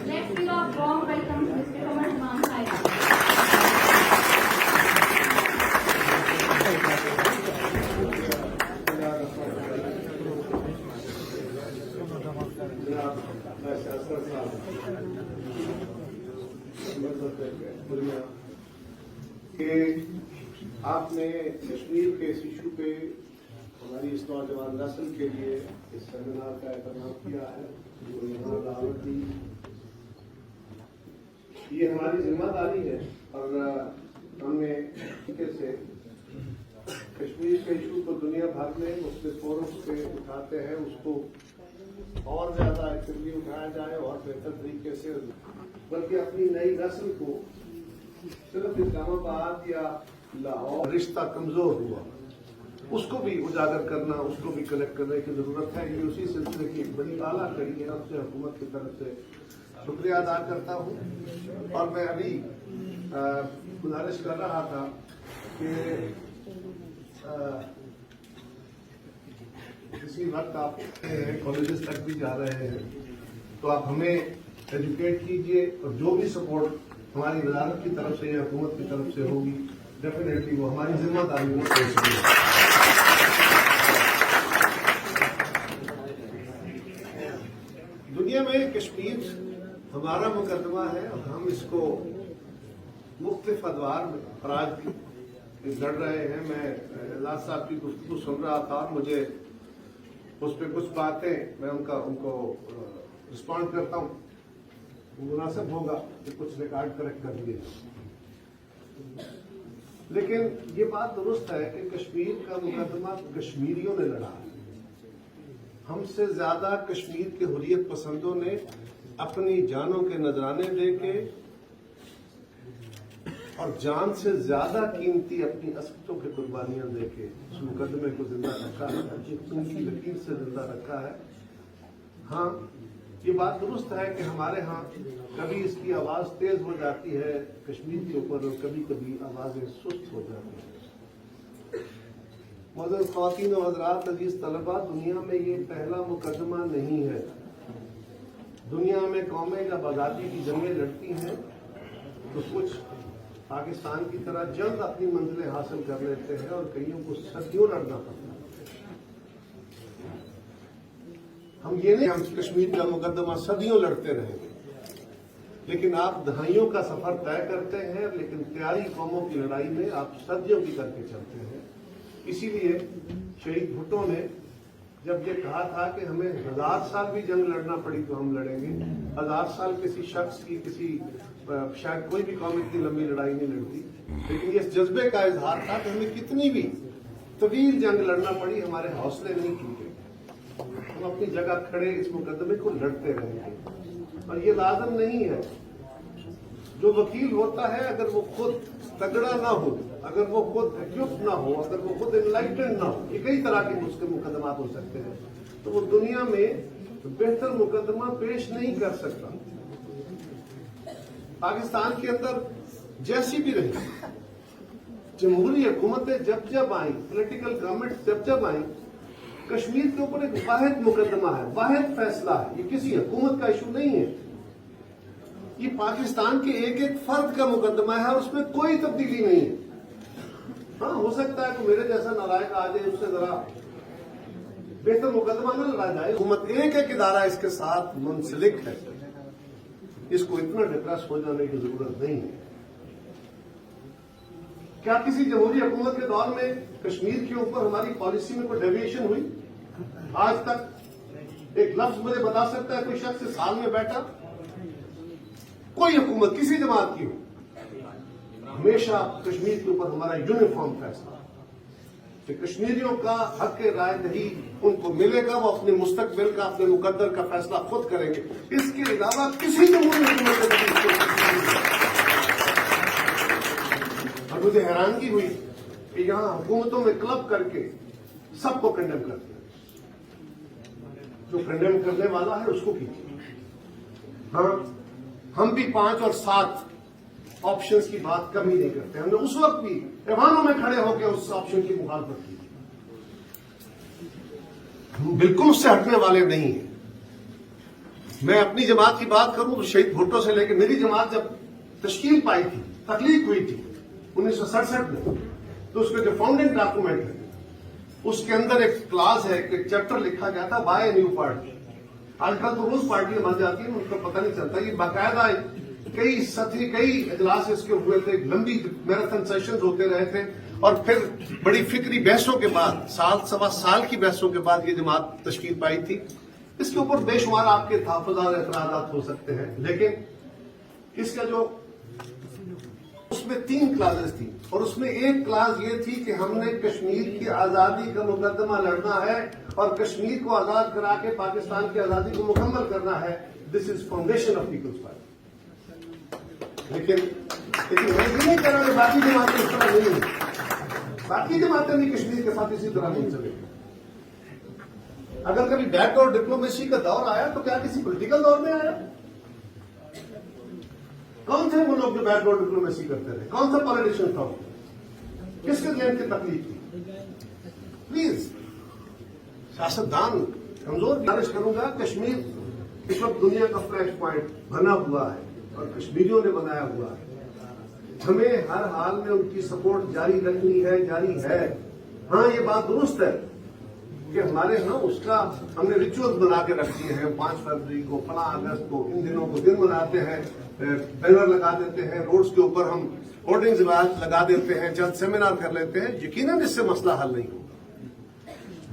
Let's give a warm welcome to Mr. Omar Imam Khairi. کہ آپ نے کشمیر کے اس ایشو پہ ہماری اس نوجوان نسل کے لیے اس سیمینار کا اہتمام کیا ہے، جو یہاں دعوت دی، یہ ہماری ذمہ داری ہے اور ہم نے طریقے سے کشمیر کے ایشو کو دنیا بھر میں مختلف فورمز پہ اٹھاتے ہیں، اس کو اور زیادہ ایکٹیولی اٹھایا جائے اور بہتر طریقے سے، بلکہ اپنی نئی نسل کو صرف اسلام آباد یا لاہور رشتہ کمزور ہوا اس کو بھی اجاگر کرنا، اس کو بھی کنیکٹ کرنے کی ضرورت ہے۔ یہ اسی سلسلے کی ایک بڑی اعلیٰ کڑی ہے، آپ سے حکومت کی طرف سے شکریہ ادا کرتا ہوں۔ اور میں ابھی گزارش کر رہا تھا کہ کسی وقت آپ کالجز تک بھی جا رہے ہیں تو آپ ہمیں ایجوکیٹ کیجیے، اور جو بھی سپورٹ ہماری وزارت کی طرف سے یا حکومت کی طرف سے ہوگی ڈیفینیٹلی وہ ہماری ذمہ داری میں پیش ہوگی۔ دنیا میں کشمیر ہمارا مقدمہ ہے اور ہم اس کو مختلف ادوار میں فراج لڑ رہے ہیں۔ میں اعزاز صاحب کی گفتگو سن رہا تھا اور مجھے اس پہ کچھ باتیں میں ان کو رسپونڈ کرتا ہوں، مناسب ہوگا کہ کچھ ریکارڈ کریکٹ کر لیے۔ لیکن یہ بات درست ہے کہ کشمیر کا مقدمہ کشمیریوں نے لڑا ہے، ہم سے زیادہ کشمیر کے حریت پسندوں نے اپنی جانوں کے نذرانے دے کے اور جان سے زیادہ قیمتی اپنی عصمتوں کی قربانیاں دے کے اس مقدمے کو زندہ رکھا ہے، خون کی لکیر سے زندہ رکھا ہے۔ ہاں، یہ بات درست ہے کہ ہمارے ہاں کبھی اس کی آواز تیز ہو جاتی ہے کشمیر کے اوپر اور کبھی کبھی آوازیں سست ہو جاتی ہیں۔ معزز خواتین و حضرات، عزیز طلباء، دنیا میں یہ پہلا مقدمہ نہیں ہے۔ دنیا میں قومیں جب آزادی کی جنگیں لڑتی ہیں تو کچھ پاکستان کی طرح جلد اپنی منزلیں حاصل کر لیتے ہیں اور کئیوں کو صدیوں لڑنا پڑتا ہے۔ ہم یہ نہیں ہم کشمیر کا مقدمہ صدیوں لڑتے رہیں گے، لیکن آپ دہائیوں کا سفر طے کرتے ہیں، لیکن پیاری قوموں کی لڑائی میں آپ صدیوں کی کر کے چلتے ہیں۔ اسی لیے شہید بھٹو نے جب یہ کہا تھا کہ ہمیں 1000 سال بھی جنگ لڑنا پڑی تو ہم لڑیں گے، 1000 سال کسی شخص کی شاید کوئی بھی قوم اتنی لمبی لڑائی نہیں لڑتی، لیکن یہ جذبے کا اظہار تھا کہ ہمیں کتنی بھی طویل جنگ لڑنا پڑی ہمارے حوصلے نہیں ٹوٹے، ہم اپنی جگہ کھڑے اس مقدمے کو لڑتے رہیں گے۔ اور یہ لازم نہیں ہے، جو وکیل ہوتا ہے اگر وہ خود تگڑا نہ ہو، اگر وہ خود ایکوپڈ نہ ہو، اگر وہ خود انلائٹنڈ نہ ہو، یہ کئی طرح کے اس کے مقدمات ہو سکتے ہیں، تو وہ دنیا میں بہتر مقدمہ پیش نہیں کر سکتا۔ پاکستان کے اندر جیسی بھی رہی جمہوری حکومتیں جب آئیں، پولیٹیکل گورنمنٹ جب آئیں، کشمیر کے اوپر ایک واحد مقدمہ ہے، واحد فیصلہ ہے، یہ کسی حکومت کا ایشو نہیں ہے، یہ پاکستان کے ایک ایک فرد کا مقدمہ ہے اور اس میں کوئی تبدیلی نہیں ہے۔ ہاں، ہو سکتا ہے کہ میرے جیسا نالائق آ جائے، اس سے ذرا بہتر مقدمہ نہ لڑا جائے، حکومت ایک ایک ادارہ اس کے ساتھ منسلک ہے، اس کو اتنا ڈپریس ہو جانے کی ضرورت نہیں ہے۔ کیا کسی جمہوری حکومت کے دور میں کشمیر کے اوپر ہماری پالیسی میں کوئی ڈیویشن ہوئی؟ آج تک ایک لفظ مجھے بتا سکتا ہے کوئی شخص اس حال میں بیٹھا؟ کوئی حکومت کسی جماعت کی ہو، ہمیشہ کشمیر کے اوپر ہمارا یونیفارم فیصلہ کہ کشمیریوں کا حق رائے دہی ان کو ملے گا، وہ اپنے مستقبل کا، اپنے مقدر کا فیصلہ خود کریں گے، اس کے علاوہ کسی جمہوری حکومت کے اور مجھے حیرانگی ہوئی کہ یہاں حکومتوں میں کلب کر کے سب کو کنڈیم کرتے ہیں، جو کنڈیم کرنے والا ہے اس کو کیجیے۔ ہاں، ہم بھی 5 اور 7 آپشنز کی بات کبھی نہیں کرتے، ہم نے اس وقت بھی ایوانوں میں کھڑے ہو کے اس آپشن کی مخالفت کی، ہم بالکل اس سے ہٹنے والے نہیں ہیں۔ میں اپنی جماعت کی بات کروں تو شہید بھٹو سے لے کے میری جماعت جب تشکیل پائی تھی، تخلیق ہوئی تھی 1967 میں، تو اس کے جو فاؤنڈنگ ڈاکومنٹ ہے اس کے اندر ایک کلاس ہے، ایک چیپٹر لکھا گیا تھا بائی اے نیو پارٹی. آج کل تو روز پارٹیاں بن جاتی ہیں، ان کو پتہ نہیں چلتا. یہ باقاعدہ کئی اجلاس اس کے ہوئے تھے، لمبی میراتھن سیشنز ہوتے رہے تھے، اور پھر بڑی فکری بحثوں کے بعد، سوا سال کی بحثوں کے بعد یہ جماعت تشکیل پائی تھی. اس کے اوپر بے شمار آپ کے تحفظات اور اعتراضات ہو سکتے ہیں، لیکن اس کا جو اس میں 3 کلازز تھی، اور اس میں ایک کلاز یہ تھی کہ ہم نے کشمیر کی آزادی کا مقدمہ لڑنا ہے اور کشمیر کو آزاد کرا کے پاکستان کی آزادی کو مکمل کرنا ہے. دس از فاؤنڈیشن آف پیپلز پارٹی. لیکن میں یہ نہیں کہہ رہا کہ باقی جماعتیں اس طرح نہیں ہیں. باقی جماعتیں بھی کشمیر کے ساتھ اسی طرح نہیں چلے. اگر کبھی بیک ڈور ڈپلومیسی کا دور آیا تو کیا کسی پولیٹیکل دور میں آیا؟ کون تھے وہ لوگ جو بیک ڈور ڈپلومیسی کرتے تھے؟ کون سا پالیٹیشین تھا؟ کس کے ذہن کی تکلیف تھی؟ پلیز سیاستدان کمزور. گزارش کروں گا، کشمیر اس وقت دنیا کا فلیش پوائنٹ بنا ہوا ہے اور کشمیریوں نے بنایا ہوا ہے. ہمیں ہر حال میں ان کی سپورٹ جاری رکھنی ہے، جاری ہے. ہاں یہ بات درست ہے کہ ہمارے ہاں اس کا ہم نے ریچولز بنا کے رکھ دیے ہیں. 5 فروری کو، فلاں اگست کو، ان دنوں کو دن مناتے ہیں، بینر لگا دیتے ہیں، روڈز کے اوپر ہم ہورڈنگز لگا دیتے ہیں، چند سیمینار کر لیتے ہیں. یقیناً اس سے مسئلہ حل نہیں ہوگا.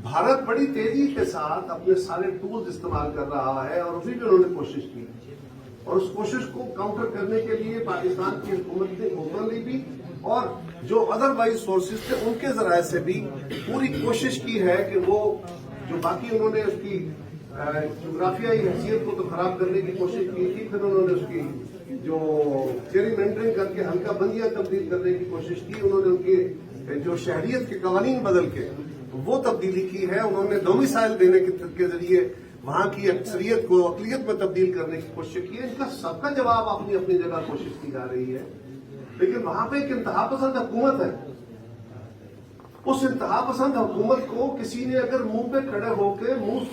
بھارت بڑی تیزی کے ساتھ اپنے سارے ٹولز استعمال کر رہا ہے، اور ابھی بھی انہوں نے کوشش کی، اور اس کوشش کو کاؤنٹر کرنے کے لیے پاکستان کی حکومت نے اوپنلی بھی اور جو ادر وائز سورسز تھے ان کے ذرائع سے بھی پوری کوشش کی ہے کہ وہ جو باقی انہوں نے اس کی جغرافیائی حیثیت کو تو خراب کرنے کی کوشش کی تھی، پھر انہوں نے اس کی جو چیری مینٹرنگ کر کے ہلکا بندیاں تبدیل کرنے کی کوشش کی. انہوں نے ان کے جو شہریت کے قوانین بدل کے وہ تبدیلی کی ہے. انہوں نے ڈومیسائل دینے کے ذریعے وہاں کی اکثریت کو اقلیت میں تبدیل کرنے کی کوشش کی ہے. ان کا سب کا جواب اپنی اپنی جگہ کوشش کی جا رہی ہے، لیکن وہاں پہ ایک انتہا پسند حکومت ہے. اس انتہا پسند حکومت کو کسی نے اگر منہ پہ کھڑے ہو کے منہ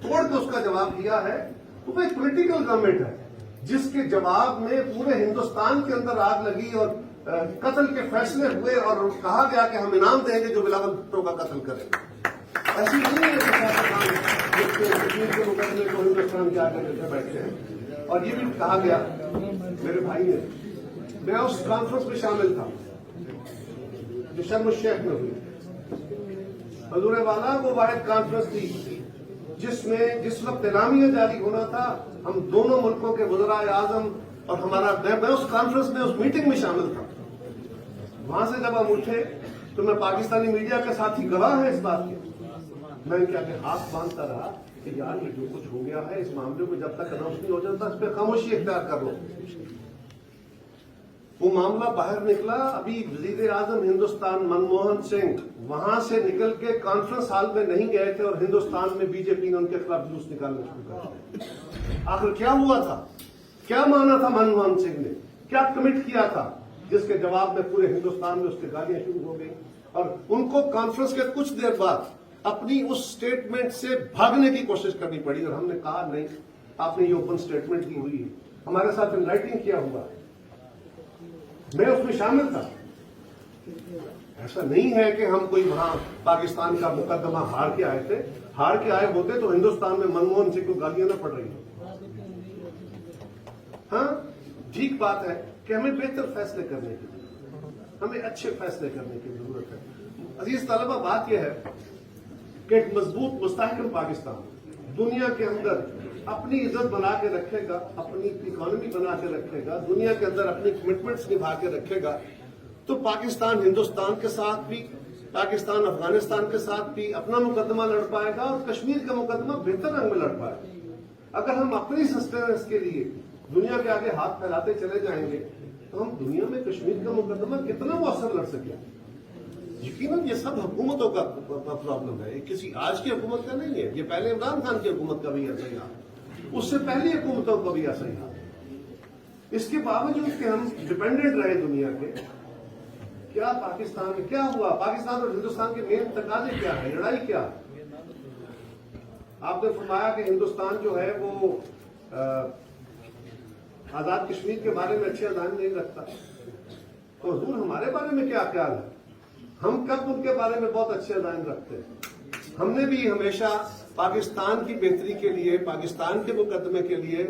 توڑ کے اس کا جواب دیا ہے تو وہ ایک پولیٹیکل گورنمنٹ ہے جس کے جواب میں پورے ہندوستان کے اندر آگ لگی اور قتل کے فیصلے ہوئے اور کہا گیا کہ ہم انعام دیں گے جو بلاول بھٹو کا قتل کرے. ایسی نہیں ہے کہ کشمیر کے مقدمے کو ہندوستان کے آگے لے بیٹھتے ہیں. اور یہ بھی کہا گیا میرے بھائی نے، میں اس کانفرنس میں شامل تھا جو شرم الشیخ میں ہوئی. حضور والا وہ واحد کانفرنس تھی جس وقت اعلامیہ جاری ہونا تھا، ہم دونوں ملکوں کے وزرائے اعظم اور میں اس کانفرنس میں، اس میٹنگ میں شامل تھا. وہاں سے جب ہم اٹھے تو میں پاکستانی میڈیا کے ساتھ ہی گواہ ہے اس بات کے. میں کیا کہ ہاتھ باندھتا رہا کہ یار یہ جو کچھ ہو گیا ہے اس معاملے کو جب تک اناؤنس نہیں ہو جاتا اس پہ خاموشی اختیار کر لو. وہ معاملہ باہر نکلا. ابھی وزیر اعظم ہندوستان منموہن سنگھ وہاں سے نکل کے کانفرنس ہال میں نہیں گئے تھے اور ہندوستان میں بی جے پی نے ان کے خلاف جلوس نکالنا شروع کر دیا. آخر کیا ہوا تھا؟ کیا مانا تھا منموہن سنگھ نے؟ کیا کمٹ کیا تھا جس کے جواب میں پورے ہندوستان میں اس کے گالیاں شروع ہو گئی اور ان کو کانفرنس کے کچھ دیر بعد اپنی اس سٹیٹمنٹ سے بھاگنے کی کوشش کرنی پڑی. اور ہم نے کہا نہیں، آپ نے یہ اوپن سٹیٹمنٹ کی ہوئی ہے، ہمارے ساتھ انلائٹنگ کیا ہوا ہے، میں اس میں شامل تھا. ایسا نہیں ہے کہ ہم کوئی وہاں پاکستان کا مقدمہ ہار کے آئے تھے. ہار کے آئے ہوتے تو ہندوستان میں منموہن سنگھ کو گالیاں نہ پڑ رہی. ہاں ٹھیک بات ہے کہ ہمیں بہتر فیصلے کرنے کی ضرورت، ہمیں اچھے فیصلے کرنے کی ضرورت ہے. عزیز طلبہ، بات یہ ہے کہ ایک مضبوط مستحکم پاکستان دنیا کے اندر اپنی عزت بنا کے رکھے گا، اپنی اکانومی بنا کے رکھے گا، دنیا کے اندر اپنی کمٹمنٹس نبھا کے رکھے گا، تو پاکستان ہندوستان کے ساتھ بھی، پاکستان افغانستان کے ساتھ بھی اپنا مقدمہ لڑ پائے گا اور کشمیر کا مقدمہ بہتر رنگ میں لڑ پائے گا. اگر ہم اپنی سسٹیننس کے لیے دنیا کے آگے ہاتھ پھیلاتے چلے جائیں گے تو ہم دنیا میں کشمیر کا مقدمہ کتنا مؤثر لڑ سکیں. یقیناً یہ سب حکومتوں کا پرابلم ہے، یہ کسی آج کی حکومت کا نہیں ہے. یہ پہلے عمران خان کی حکومت کا بھی ایسا ہی حال، اس سے پہلی حکومتوں کا بھی ایسا ہی حال. اس کے باوجود کہ ہم ڈپینڈنٹ رہے دنیا کے، کیا پاکستان میں کیا ہوا؟ پاکستان اور ہندوستان کے مین تقاضے کیا ہے؟ لڑائی کیا ہے؟ آپ نے فرمایا کہ ہندوستان جو ہے وہ آزاد کشمیر کے بارے میں اچھے عزائم نہیں رکھتا تو حضور ہمارے بارے میں کیا خیال ہے؟ ہم کب ان کے بارے میں بہت اچھے عزائم رکھتے ہیں؟ ہم نے بھی ہمیشہ پاکستان کی بہتری کے لیے، پاکستان کے مقدمے کے لیے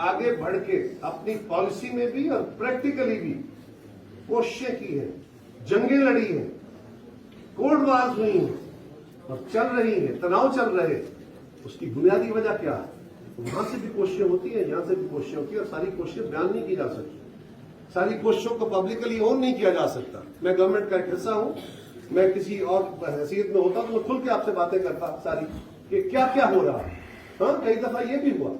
آگے بڑھ کے اپنی پالیسی میں بھی اور پریکٹیکلی بھی کوششیں کی ہیں، جنگیں لڑی ہیں، کولڈ وارز ہوئی ہیں اور چل رہی ہیں، تناؤ چل رہے. اس کی بنیادی وجہ کیا ہے؟ وہاں سے بھی کوششیں ہوتی ہیں، یہاں سے بھی کوششیں ہوتی ہیں، اور ساری کوششیں بیان نہیں کی جا سکتی، ساری کوششوں کو پبلکلی اون نہیں کیا جا سکتا. میں گورنمنٹ کا ایک حصہ ہوں، میں کسی اور حیثیت میں ہوتا تو میں کھل کے آپ سے باتیں کرتا ساری کہ کیا کیا ہو رہا ہے. ہاں کئی دفعہ یہ بھی ہوا،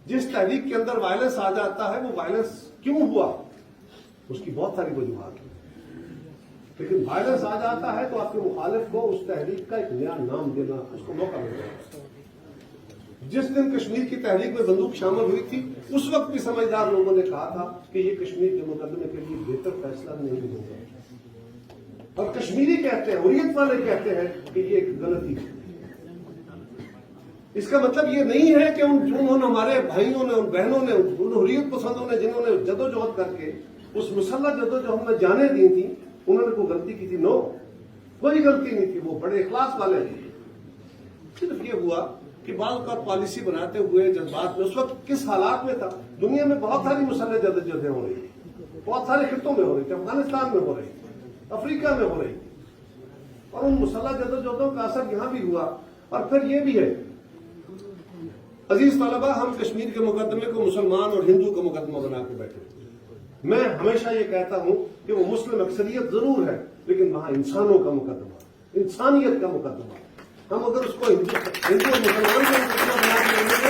جس تحریک کے اندر وائلنس آ جاتا ہے وہ وائلنس کیوں ہوا اس کی بہت ساری وجوہات ہیں، لیکن وائلنس آ جاتا ہے تو آپ کے مخالف کو اس تحریک کا ایک نیا نام دینا، اس کو موقع ملتا ہے. جس دن کشمیر کی تحریک میں بندوق شامل ہوئی تھی اس وقت بھی سمجھدار لوگوں نے کہا تھا کہ یہ کشمیر کے مقدمے کے لیے بہتر فیصلہ نہیں ہوگا، اور کشمیری کہتے ہیں، حریت والے کہتے ہیں کہ یہ ایک غلطی ہے. اس کا مطلب یہ نہیں ہے کہ انہوں نے، ہمارے بھائیوں نے، ان بہنوں نے، ان حریت پسندوں نے جنہوں نے جدوجہد کر کے اس مسلح جدوجہد میں جانیں دی تھی، انہوں نے کوئی غلطی کی تھی؟ نو، کوئی غلطی نہیں تھی. وہ بڑے اخلاص والے تھے. صرف یہ ہوا کہ بعض اوقات پالیسی بناتے ہوئے جذبات میں، اس وقت کس حالات میں تھا. دنیا میں بہت ساری مسلح جدوجہدیں ہو رہی تھی، بہت سارے خطوں میں ہو رہی تھی، افغانستان میں ہو رہی تھی، افریقہ میں ہو رہی تھی، اور ان مسلح جدوجہدوں کا اثر یہاں بھی ہوا. اور پھر یہ بھی ہے عزیز طلبہ، ہم کشمیر کے مقدمے کو مسلمان اور ہندو کا مقدمہ بنا کے بیٹھے. میں ہمیشہ یہ کہتا ہوں کہ وہ مسلم اکثریت ضرور ہے لیکن وہاں انسانوں کا مقدمہ، انسانیت کا مقدمہ. ہم اگر اس کو ہندو اور مسلمان کا مقدمہ بنا کے رہیں گے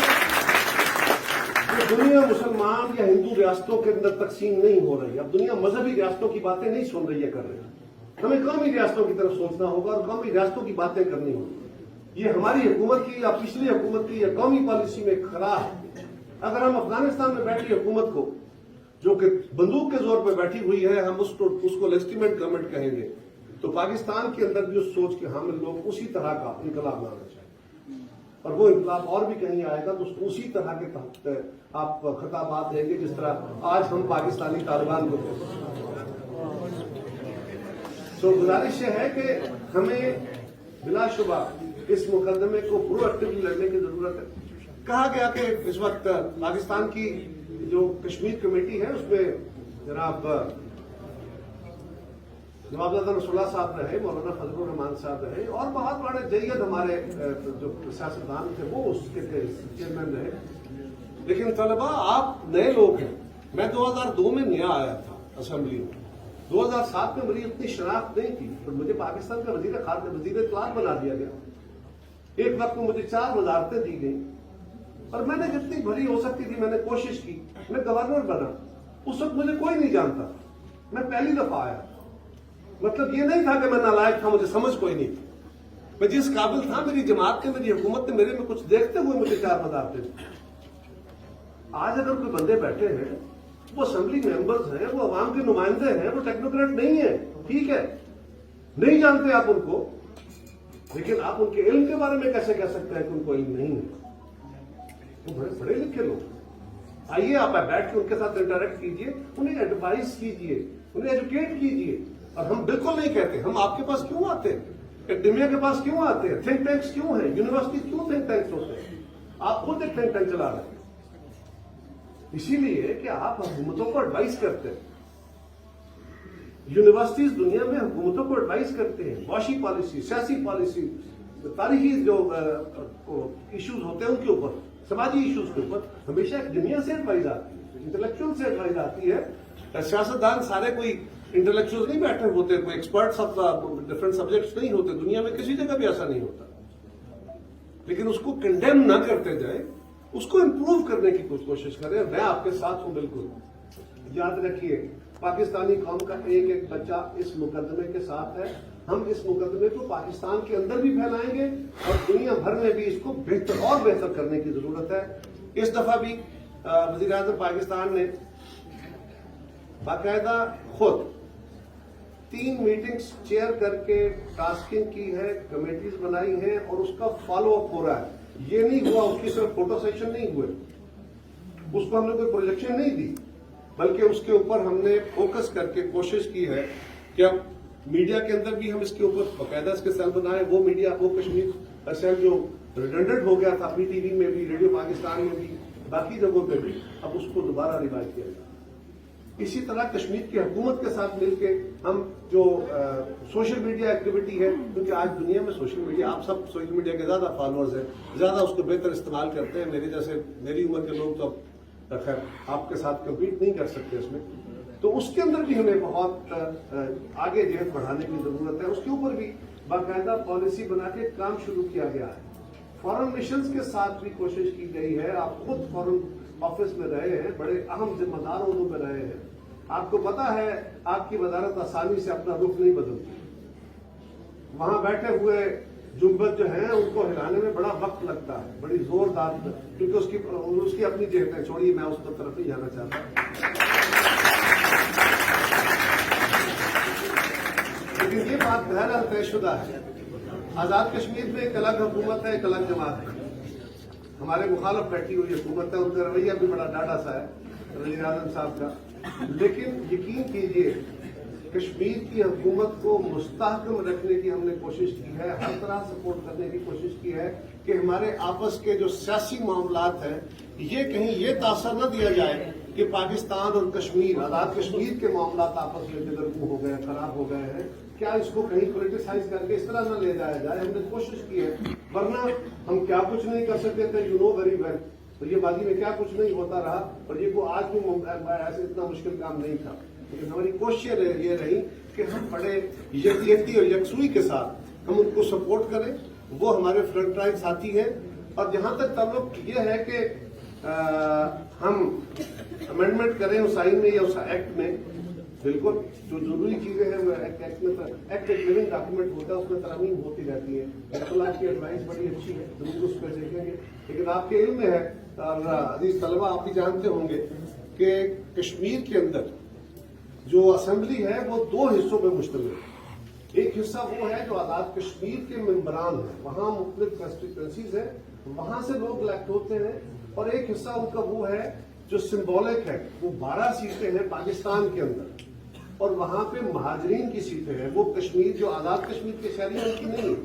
تو دنیا مسلمان یا ہندو ریاستوں کے اندر تقسیم نہیں ہو رہی. اب دنیا مذہبی ریاستوں کی باتیں نہیں سن رہی ہے، کر رہی ہے. ہمیں قومی ریاستوں کی طرف سوچنا ہوگا اور قومی ریاستوں کی باتیں کرنی ہوگی. یہ ہماری حکومت کی یا پچھلی حکومت کی یا قومی پالیسی میں خلا ہے. اگر ہم افغانستان میں بیٹھی حکومت کو، جو کہ بندوق کے زور پہ بیٹھی ہوئی ہے، ہم اس کو لیجٹیمیٹ گورنمنٹ کہیں گے تو پاکستان کے اندر بھی اس سوچ کے حامل لوگ اسی طرح کا انقلاب لانا چاہیے، اور وہ انقلاب اور بھی کہیں آئے گا تو اس کو اسی طرح کے تحت آپ خطابات دیں گے جس طرح آج ہم پاکستانی طالبان کو دیں. تو گزارش یہ ہے کہ ہمیں بلا شبہ اس مقدمے کو پرو ایکٹیولی لڑنے کی ضرورت ہے. کہا گیا کہ اس وقت پاکستان کی جو کشمیر کمیٹی ہے اس میں جناب زادہ رسول اللہ صاحب رہے، مولانا فضل الرحمان صاحب رہے، اور بہت بڑے جید ہمارے جو سیاستدان تھے وہ اس کے چیئرمین رہے. لیکن طلبہ آپ نئے لوگ ہیں. میں 2002 میں نیا آیا تھا اسمبلی میں. 2007 میں میری اتنی شناخت نہیں تھی تو مجھے پاکستان کا وزیر اطلاعات بنا دیا گیا. ایک وقت میں مجھے 4 وزارتیں دی گئیں اور میں نے جتنی بھری ہو سکتی تھی میں نے کوشش کی. میں گورنر بنا، اس وقت مجھے کوئی نہیں جانتا، میں پہلی دفعہ آیا. مطلب یہ نہیں تھا کہ میں نالائق تھا، مجھے سمجھ کوئی نہیں تھی. میں جس قابل تھا میری جماعت کے، میری حکومت نے میرے میں کچھ دیکھتے ہوئے مجھے 4 وزارتیں دی. آج اگر کوئی بندے بیٹھے ہیں، وہ اسمبلی ممبرز ہیں، وہ عوام کے نمائندے ہیں، وہ ٹیکنوکریٹ نہیں ہیں، ٹھیک ہے، نہیں جانتے آپ ان کو، لیکن آپ ان کے علم کے بارے میں کیسے کہہ سکتے ہیں کہ ان کو علم نہیں ہے؟ وہ بڑے پڑھے لکھے لوگ. آئیے آپ بیٹھ کے ان کے ساتھ انٹریکٹ کیجئے، انہیں ایڈوائز کیجئے، انہیں ایجوکیٹ کیجئے. اور ہم بالکل نہیں کہتے ہم آپ کے پاس کیوں آتے ہیں، اکیڈمیا کے پاس کیوں آتے ہیں، تھنک ٹینکس کیوں ہیں، یونیورسٹی کیوں تھنک ٹینکس ہوتے ہیں. آپ خود ایک تھنک ٹینک چلا رہے ہیں اسی لیے کہ آپ حکومتوں کو ایڈوائز کرتے ہیں. یونیورسٹیز دنیا میں حکومتوں کو ایڈوائز کرتے ہیں، معاشی پالیسی، سیاسی پالیسی، تاریخی جو ایشوز ہوتے ہیں ان کے اوپر، سماجی ایشوز کے اوپر ہمیشہ اکیڈمیا سے ایڈوائز آتی ہے، انٹلیکچوئل سے ایڈوائز آتی ہے. سیاستدان سارے کوئی انٹلیکچوئل نہیں بیٹھے ہوتے، کوئی ایکسپرٹس ڈفرنٹ سبجیکٹس نہیں ہوتے. دنیا میں کسی جگہ بھی ایسا نہیں ہوتا. لیکن اس کو کنڈیم نہ کرتے جائے، اس کو امپروو کرنے کی کوشش کریں. میں آپ کے ساتھ ہوں بالکل. یاد رکھیے پاکستانی قوم کا ایک ایک بچہ اس مقدمے کے ساتھ ہے. ہم اس مقدمے کو پاکستان کے اندر بھی پھیلائیں گے اور دنیا بھر میں بھی اس کو بہتر اور بہتر کرنے کی ضرورت ہے. اس دفعہ بھی وزیر اعظم پاکستان نے باقاعدہ خود 3 میٹنگز چیئر کر کے ٹاسکنگ کی ہے، کمیٹیز بنائی ہیں اور اس کا فالو اپ ہو رہا ہے. یہ نہیں ہوا اس کی صرف فوٹو سیشن نہیں ہوئے، اس کو ہم نے کوئی پروجیکشن نہیں دی، بلکہ اس کے اوپر ہم نے فوکس کر کے کوشش کی ہے کہ اب میڈیا کے اندر بھی ہم اس کے اوپر باقاعدہ اس کے سیل بنائے. وہ میڈیا، وہ کشمیر سیل جو ریڈنڈنٹ ہو گیا تھا پی ٹی وی میں بھی، ریڈیو پاکستان میں بھی، باقی جگہوں پہ بھی، اب اس کو دوبارہ ریوائو کیا جائے. اسی طرح کشمیر کی حکومت کے ساتھ مل کے ہم جو سوشل میڈیا ایکٹیویٹی ہے، کیونکہ آج دنیا میں سوشل میڈیا، آپ سب سوشل میڈیا کے زیادہ فالوورز ہیں، زیادہ اس کو بہتر استعمال کرتے ہیں. میری عمر کے لوگ تو خیر آپ کے ساتھ کمپیٹ نہیں کر سکتے اس میں، تو اس کے اندر بھی ہمیں بہت آگے جہد بڑھانے کی ضرورت ہے. اس کے اوپر بھی باقاعدہ پالیسی بنا کے کام شروع کیا گیا ہے. فارن مشنز کے ساتھ بھی کوشش کی گئی ہے. آپ خود فارن آفس میں رہے ہیں، بڑے اہم ذمہ دار عہدوں میں رہے ہیں، آپ کو پتا ہے آپ کی وزارت آسانی سے اپنا رخ نہیں بدلتی. وہاں بیٹھے ہوئے جنبت جو ہیں ان کو ہلانے میں بڑا وقت لگتا ہے، بڑی زوردار، کیونکہ اس کی اپنی جہت ہے. چھوڑیے، میں اس پر طرف نہیں جانا چاہتا. لیکن یہ بات بہرحال طے شدہ ہے، آزاد کشمیر میں ایک الگ حکومت ہے، ایک الگ جماعت ہے. ہمارے مخالف بیٹھی ہوئی حکومت ہے، ان کا رویہ بھی بڑا ڈاڈا سا ہے وزیر اعظم صاحب کا. لیکن یقین کیجئے کشمیر کی حکومت کو مستحکم رکھنے کی ہم نے کوشش کی ہے، ہر طرح سپورٹ کرنے کی کوشش کی ہے کہ ہمارے آپس کے جو سیاسی معاملات ہیں یہ کہیں یہ تاثر نہ دیا جائے کہ پاکستان اور کشمیر، آزاد کشمیر کے معاملات آپس میں جگرگو ہو گئے، خراب ہو گئے ہیں. کیا اس کو کہیں پولیٹیسائز کر کے اس طرح نہ لے جایا جائے. ہم نے کوشش کی ہے، ورنہ ہم کیا کچھ نہیں کر سکتے تھے. You know very well. تو یہ بازی میں کیا کچھ نہیں ہوتا رہا، اور یہ کو آج بھی ایسے اتنا مشکل کام نہیں تھا. لیکن ہماری کوشش یہ رہی کہ ہم بڑے یکجہتی اور یکسوئی کے ساتھ ہم ان کو سپورٹ کریں. وہ ہمارے فرنٹ لائن ساتھی ہیں. اور جہاں تک تعلق یہ ہے کہ ہم امینڈمنٹ کریں اس آئین میں یا اس ایکٹ میں، بالکل جو ضروری چیزیں ہیں وہ ایکٹ میں، ایکٹ ایک لیونگ ڈاکومنٹ ہوتا ہے، اس میں ترامیم ہوتی رہتی ہے. آپ کی ایڈوائس بڑی اچھی ہے، ضرور اس پہ دیکھیں گے. لیکن آپ کے علم میں ہے، اور عزیز طلبہ آپ بھی جانتے ہوں گے کہ کشمیر کے اندر جو اسمبلی ہے وہ دو حصوں میں مشتمل ہے. ایک حصہ وہ ہے جو آزاد کشمیر کے ممبران ہیں، وہاں مختلف کنسٹیٹوئنسیز ہیں، وہاں سے لوگ الیکٹ ہوتے ہیں. اور ایک حصہ ان کا وہ ہے جو سمبولک ہے، وہ 12 سیٹیں ہیں پاکستان کے اندر، اور وہاں پہ مہاجرین کی سیٹیں ہیں. وہ کشمیر جو آزاد کشمیر کے شہری ہیں ان کی نہیں،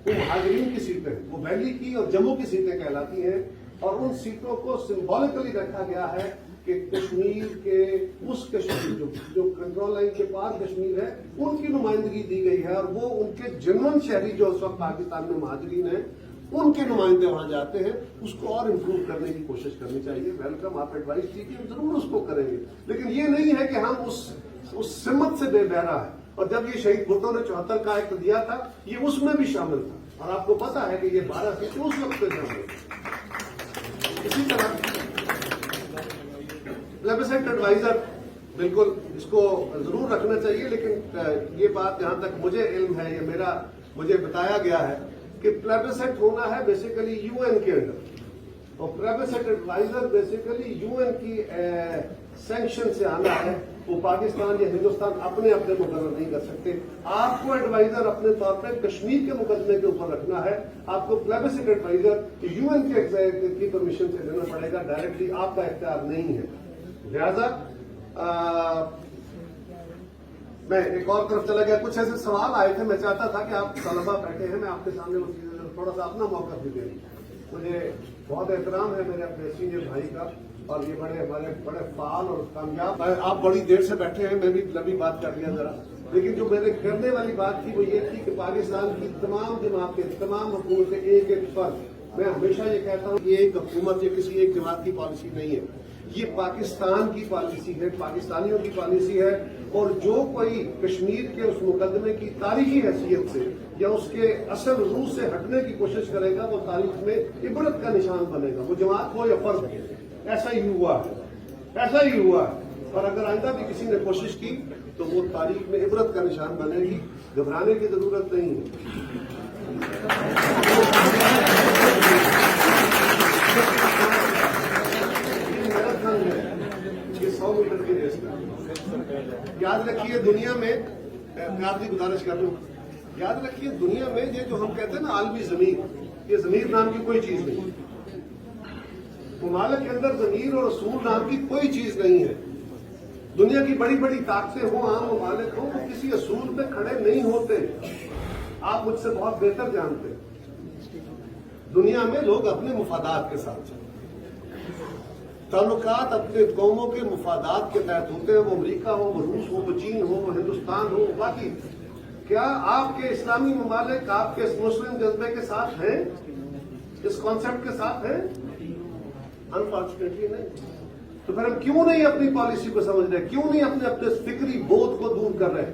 وہ مہاجرین کی سیٹیں ہیں، وہ ویلی کی اور جموں کی سیٹیں کہلاتی ہیں. اور ان سیٹوں کو سمبولکلی رکھا گیا ہے کہ کشمیر کے اس کشمیر جو کنٹرول لائن کے پار کشمیر ہے ان کی نمائندگی دی گئی ہے. اور وہ ان کے جنون شہری جو اس وقت پاکستان میں مہاجرین ہیں ان کے نمائندے وہاں جاتے ہیں. اس کو اور امپروو کرنے کی کوشش کرنی چاہیے. ویلکم، آپ ایڈوائز دیجیے، ہم ضرور اس کو کریں گے. لیکن یہ نہیں ہے کہ ہم اس سمت سے بے بہرا ہے. اور جب یہ شہید بھٹو نے 74 کا ایکٹ دیا تھا یہ اس میں بھی شامل تھا، اور آپ کو پتا ہے کہ یہ 12 سیٹیں اس وقت سے شامل تھا. اسی طرح پلیبسائٹ ایڈوائزر، بالکل اس کو ضرور رکھنا چاہیے. لیکن یہ بات جہاں تک مجھے علم ہے، یہ مجھے بتایا گیا ہے کہ پلیبسائٹ ہونا ہے بیسیکلی یو این کے اندر، اور پلیبسائٹ ایڈوائزر بیسیکلی یو این کی سینکشن سے آنا ہے. وہ پاکستان یا ہندوستان اپنے مقرر نہیں کر سکتے. آپ کو ایڈوائزر اپنے طور پہ کشمیر کے مقدمے کے اوپر رکھنا ہے. آپ کو پلیبسائٹ ایڈوائزر یو این کی پرمیشن سے دینا پڑے گا، ڈائریکٹلی آپ کا اختیار نہیں ہے. لہذا میں ایک اور طرف چلا گیا. کچھ ایسے سوال آئے تھے، میں چاہتا تھا کہ آپ طلبا بیٹھے ہیں، میں آپ کے سامنے وہ چیزیں تھوڑا سا اپنا موقع بھی دیں. مجھے بہت احترام ہے میرے اپنے سینئر بھائی کا، اور یہ ہمارے بڑے فعال اور کامیاب. آپ بڑی دیر سے بیٹھے ہیں، میں بھی لمبی بات کر لیا ذرا. لیکن جو میں نے کرنے والی بات تھی وہ یہ تھی کہ پاکستان کی تمام جماعتیں، تمام حکومتیں ایک فرق. میں ہمیشہ یہ کہتا ہوں کہ یہ ایک حکومت یا کسی ایک جماعت کی پالیسی نہیں ہے، یہ پاکستان کی پالیسی ہے، پاکستانیوں کی پالیسی ہے. اور جو کوئی کشمیر کے اس مقدمے کی تاریخی حیثیت سے یا اس کے اصل روح سے ہٹنے کی کوشش کرے گا وہ تاریخ میں عبرت کا نشان بنے گا. وہ جماعت ہو یا فرد، ایسا ہی ہوا ہے، ایسا ہی ہوا ہے. اور اگر آئندہ بھی کسی نے کوشش کی تو وہ تاریخ میں عبرت کا نشان بنے گی. گھبرانے کی ضرورت نہیں ہے. یہ 100 میٹر کی ریس ہے. یاد رکھیے دنیا میں، میں آپ کی گزارش کر رہا ہوں، یاد رکھیے دنیا میں یہ جو ہم کہتے ہیں نا عالمی ضمیر، یہ ضمیر نام کی کوئی چیز نہیں. ممالک کے اندر ضمیر اور اصول نام کی کوئی چیز نہیں ہے. دنیا کی بڑی بڑی طاقتیں ہوں، عام ممالک ہوں، وہ کسی اصول پہ کھڑے نہیں ہوتے. آپ مجھ سے بہت بہتر جانتے ہیں. دنیا میں لوگ اپنے مفادات کے ساتھ چلتے ہیں، تعلقات اپنے قوموں کے مفادات کے تحت ہوتے ہیں. وہ امریکہ ہو، وہ روس ہو، وہ چین ہو، وہ ہندوستان ہو، باقی. کیا آپ کے اسلامی ممالک آپ کے اس مسلم جذبے کے ساتھ ہیں، اس کانسیپٹ کے ساتھ ہیں؟ انفارچونیٹلی نہیں. تو پھر ہم کیوں نہیں اپنی پالیسی کو سمجھ رہے، کیوں نہیں اپنے فکری بودھ کو دور کر رہے؟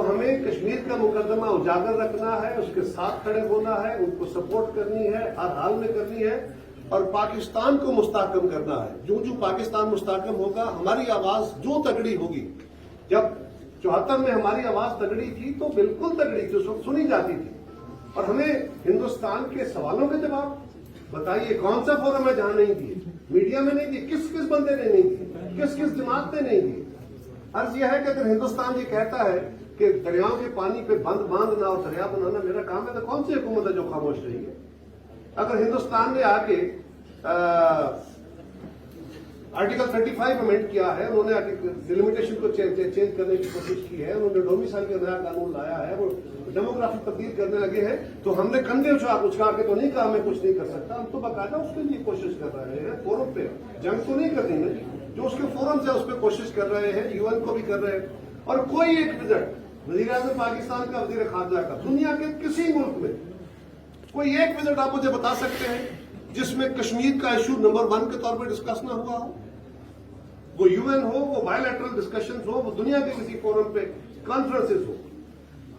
ہمیں کشمیر کا مقدمہ اجاگر رکھنا ہے، اس کے ساتھ کھڑے ہونا ہے، ان کو سپورٹ کرنی ہے، ہر حال میں کرنی ہے، اور پاکستان کو مستحکم کرنا ہے. جو پاکستان مستحکم ہوگا، ہماری آواز جو تگڑی ہوگی. جب 74 میں ہماری آواز تگڑی تھی تو بالکل تگڑی تھی، اس وقت سنی جاتی تھی. اور ہمیں ہندوستان کے سوالوں کے جواب بتائیے کون سا فورم ہے جہاں نہیں دیے؟ میڈیا میں نہیں دی، کس کس بندے نے نہیں دی، کس کس جماعت نے نہیں دی؟ عرض یہ ہے کہ اگر ہندوستان یہ کہتا ہے کہ دریاؤں کے پانی پہ بند باندھنا اور دریا بنانا میرا کام ہے، تو کون سی حکومت ہے جو خاموش رہی ہے؟ اگر ہندوستان نے آ کے آرٹیکل 35 امینڈ کیا ہے، انہوں نے ڈیلیمیٹیشن کو چینج کرنے کی کوشش کی ہے، انہوں نے ڈومیسائل کا نیا قانون لایا ہے، وہ ڈیموگرافی تبدیل کرنے لگے ہیں، تو ہم نے کندھے اچھا کے تو نہیں کہا میں کچھ نہیں کر سکتا. ہم تو باقاعدہ اس کے لیے کوشش کر رہے ہیں. فورم پہ جنگ تو نہیں کرنی نا، جو اس کے فورم سے اس پہ کوشش کر رہے ہیں، UN کو بھی کر رہے ہیں. اور کوئی ایک وزٹ وزیر اعظم پاکستان کا، وزیر خارجہ کا، دنیا کے کسی ملک میں کوئی ایک وزٹ آپ مجھے بتا سکتے ہیں جس میں کشمیر کا ایشو نمبر 1 کے طور پہ ڈسکس نہ ہوا ہو؟ وہ UN ہو، وہ بائے لیٹرل ڈسکشنز ہو، وہ دنیا کے کسی فورم پہ کانفرنسز ہو.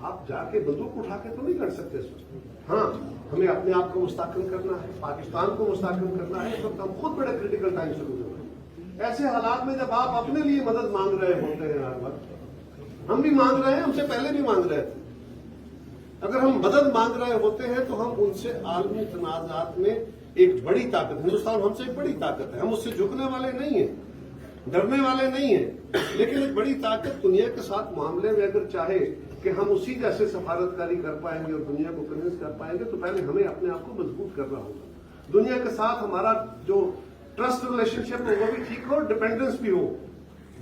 آپ جا کے بندوق اٹھا کے تو نہیں کر سکتے اس وقت. ہاں، ہمیں اپنے آپ کو مستحکم کرنا ہے، پاکستان کو مستحکم کرنا ہے. اس وقت ہم خود بڑے کریٹیکل ٹائم سے گزر رہے ہیں. ایسے حالات میں جب آپ اپنے لیے مدد مانگ رہے ہوتے ہیں، ہر وقت ہم بھی مانگ رہے ہیں، ہم سے پہلے بھی مانگ رہے تھے. اگر ہم مدد مانگ رہے ہوتے ہیں تو ہم ان سے عالمی تنازعات میں ایک بڑی طاقت، ہندوستان ہم سے ایک بڑی طاقت ہے، ہم اس سے جھکنے والے نہیں ہیں، ڈرنے والے نہیں ہیں. لیکن ایک بڑی طاقت دنیا کے ساتھ معاملے میں اگر چاہے کہ ہم اسی جیسے سفارتکاری کر پائیں گے اور دنیا کو کنوینس کر پائیں گے، تو پہلے ہمیں اپنے آپ کو مضبوط کرنا ہوگا. دنیا کے ساتھ ہمارا جو ٹرسٹ ریلیشن شپ ہے وہ بھی ٹھیک ہو، ڈیپینڈنس بھی ہو.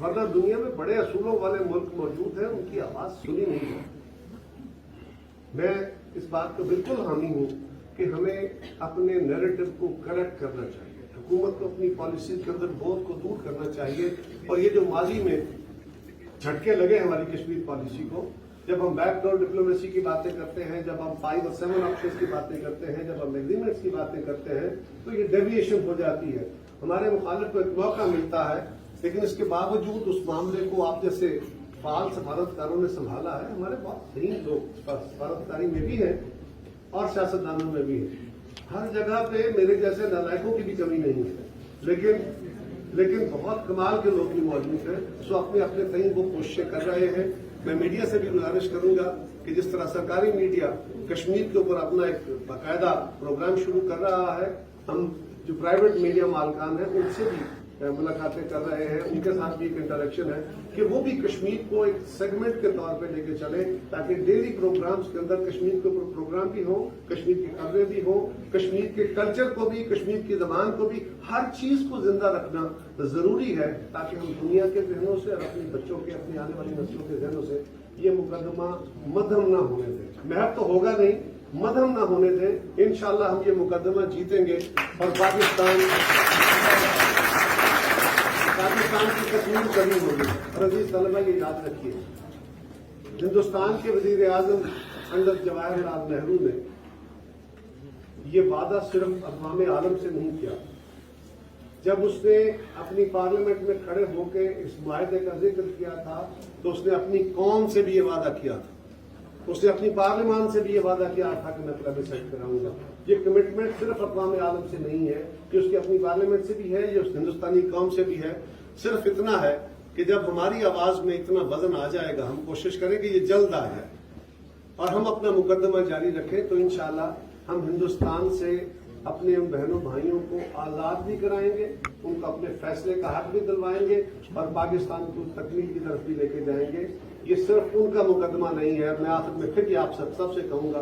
ورنہ دنیا میں بڑے اصولوں والے ملک موجود ہیں، ان کی آواز سنی نہیں ہے. میں اس بات کا بالکل حامی ہوں کہ ہمیں اپنے نیریٹو کو کریکٹ کرنا چاہیے. حکومت کو اپنی پالیسی کے اندر بہت کو دور کرنا چاہیے. اور یہ جو ماضی میں جھٹکے لگے ہماری کشمیر پالیسی کو، جب ہم بیک ڈور ڈپلومیسی کی باتیں کرتے ہیں، جب ہم 5 اور 7 آپشنز کی باتیں کرتے ہیں، جب ہم ایگریمنٹس کی باتیں کرتے ہیں، تو یہ ڈیویشن ہو جاتی ہے. ہمارے مخالف کو ایک موقع ملتا ہے، لیکن اس کے باوجود اس معاملے کو آپ جیسے فعال سفارتکاروں نے سنبھالا ہے. ہمارے بہت صحیح لوگ سفارتکاری میں بھی ہیں اور سیاستدانوں میں بھی ہیں. ہر جگہ پہ میرے جیسے نالائقوں کی بھی کمی نہیں ہے، لیکن بہت کمال کے لوگ بھی موجود ہیں. سو اپنے کہیں وہ کوششیں کر رہے ہیں. میں میڈیا سے بھی گزارش کروں گا کہ جس طرح سرکاری میڈیا کشمیر کے اوپر اپنا ایک باقاعدہ پروگرام شروع کر رہا ہے، ہم جو پرائیویٹ میڈیا مالکان ہیں ان سے بھی ملاقاتیں کر رہے ہیں، ان کے ساتھ بھی ایک انٹریکشن ہے کہ وہ بھی کشمیر کو ایک سیگمنٹ کے طور پہ لے کے چلیں، تاکہ ڈیلی پروگرامز کے اندر کشمیر کے اوپر پروگرام بھی ہوں، کشمیر کی خبریں بھی ہوں، کشمیر کے کلچر کو بھی، کشمیر کی زبان کو بھی، ہر چیز کو زندہ رکھنا ضروری ہے، تاکہ ہم دنیا کے ذہنوں سے اور اپنے بچوں کے، اپنی آنے والی نسلوں کے ذہنوں سے یہ مقدمہ مدھم نہ ہونے دیں. محب تو ہوگا نہیں، مدھم نہ ہونے دیں. انشاءاللہ ہم یہ مقدمہ جیتیں گے اور پاکستان کی کشمیر کبھی ہوگی. اور عزیز طلبہ یہ یاد رکھیے، ہندوستان کے وزیر اعظم پنڈت جواہر لال نہرو نے یہ وعدہ صرف اقوام عالم سے نہیں کیا. جب اس نے اپنی پارلیمنٹ میں کھڑے ہو کے اس معاہدے کا ذکر کیا تھا تو اس نے اپنی قوم سے بھی یہ وعدہ کیا تھا، اس نے اپنی پارلیمان سے بھی یہ وعدہ کیا تھا کہ میں پلبسائٹ کراؤں گا. یہ کمٹمنٹ صرف اقوام عالم سے نہیں ہے، کہ اس کی اپنی پارلیمنٹ سے بھی ہے، یہ اس ہندوستانی قوم سے بھی ہے. صرف اتنا ہے کہ جب ہماری آواز میں اتنا وزن آ جائے گا، ہم کوشش کریں کہ یہ جلد آ جائے اور ہم اپنا مقدمہ جاری رکھیں، تو انشاءاللہ ہم ہندوستان سے اپنے ان بہنوں بھائیوں کو آزاد بھی کرائیں گے، ان کو اپنے فیصلے کا حق بھی دلوائیں گے اور پاکستان کو تکمیل کی طرف بھی لے کے جائیں گے. یہ صرف ان کا مقدمہ نہیں ہے. میں آخر میں پھر آپ سب سے کہوں گا